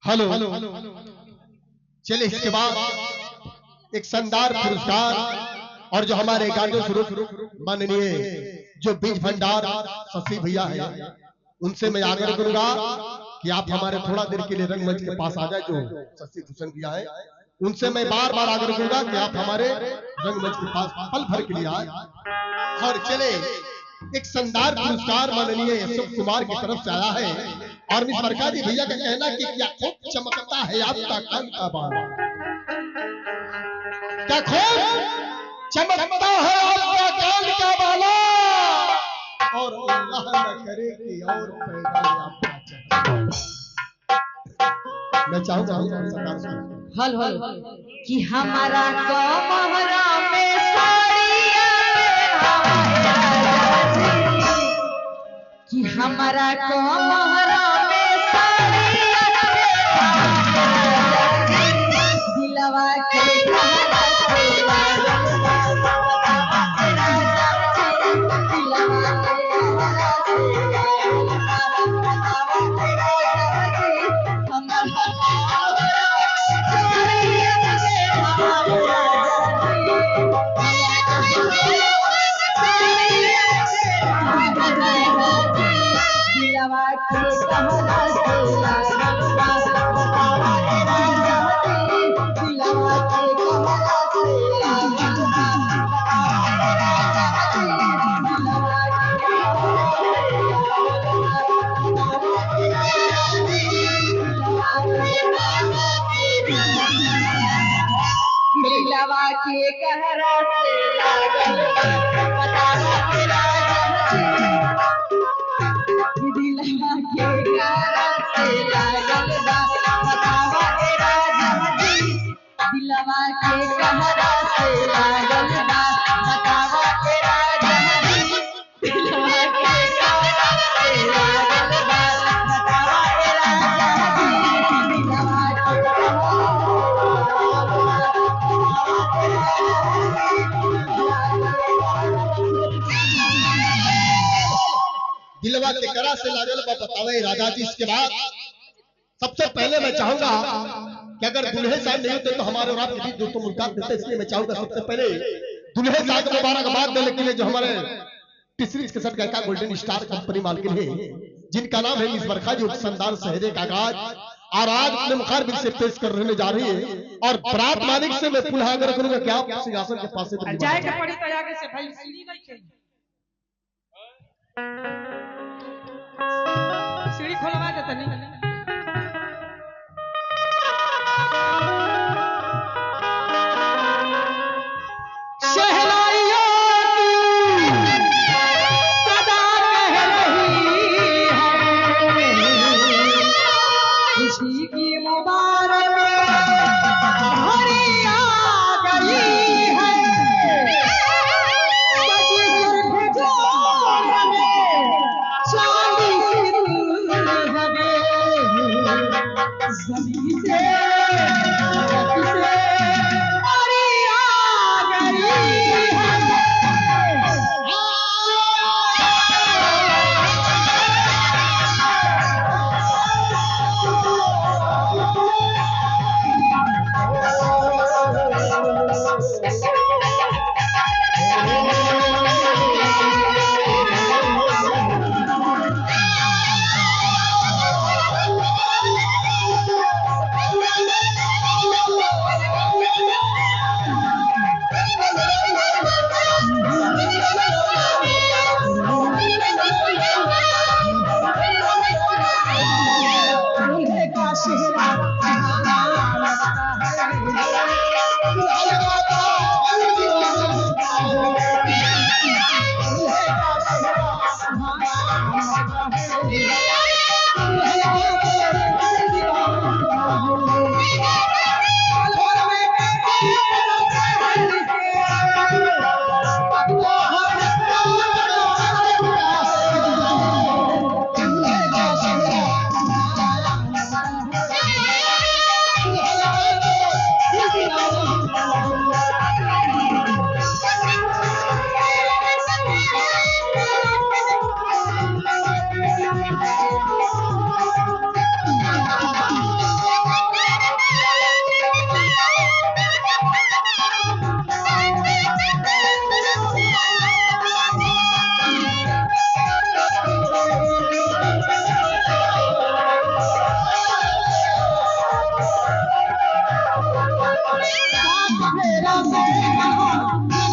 Hello चले इसके बाद एक शानदार पुरस्कार और जो हमारे गार्जियन स्वरूप माननीय जो बीज भंडार शशि भैया है उनसे मैं आग्रह करूंगा कि आप हमारे थोड़ा देर के लिए रंगमंच के पास आ जाए। जो शशि भूषण भैया है उनसे मैं बार बार आग्रह करूंगा कि आप हमारे रंगमंच के पास पल भर के लिए आए। और चले एक शानदार पुरस्कार माननीय अशोक कुमार की तरफ से आया है और मिस बरखा जी भैया का कहना कि क्या खूब चमकता है आपका कान का बाल, क्या खूब चमकता है आपका कान का बाला, और अल्लाह न करे कि और पैदा आपका चमके। मैं चाहूंगा सरकार से हल हल कि हमारा कमरा में साड़ियां कि हमारा कमरा में साड़ियां दिलवा के के कहरा से लागल बतावा तेरा दिलवा के कहरा से लागल बतावा तेरा दिलवा के कहरा से लागल बतावा तेरा दिलवा के कहरा से लागल बतावा तेरा दिलवा के करा से लागल बतावे राजा जी। इसके बाद सबसे पहले मैं चाहूंगा कि अगर दुल्हे साहब नहीं होते तो हमारे और आपके बीच दोस्तों मुलाकात देते, इसलिए मैं चाहूंगा सबसे पहले दुल्हे साहब को मुबारकबाद देने के लिए जो हमारे टीसरी के साथ गायिका गोल्डन स्टार कंपनी मालकिन है जिनका नाम है मिस बरखा जी, शानदार सहरे का आगाज और आज अपने मुखारबिन से पेश करने जा रही है। और बरात मालिक से मैं पुनः आग्रह करूंगा कि आप सिंहासन के पास से जाए के पड़ी तो आगे से भाई सीढ़ी नहीं खेली सीढ़ी खोलवा दे तनी मेरा बेटा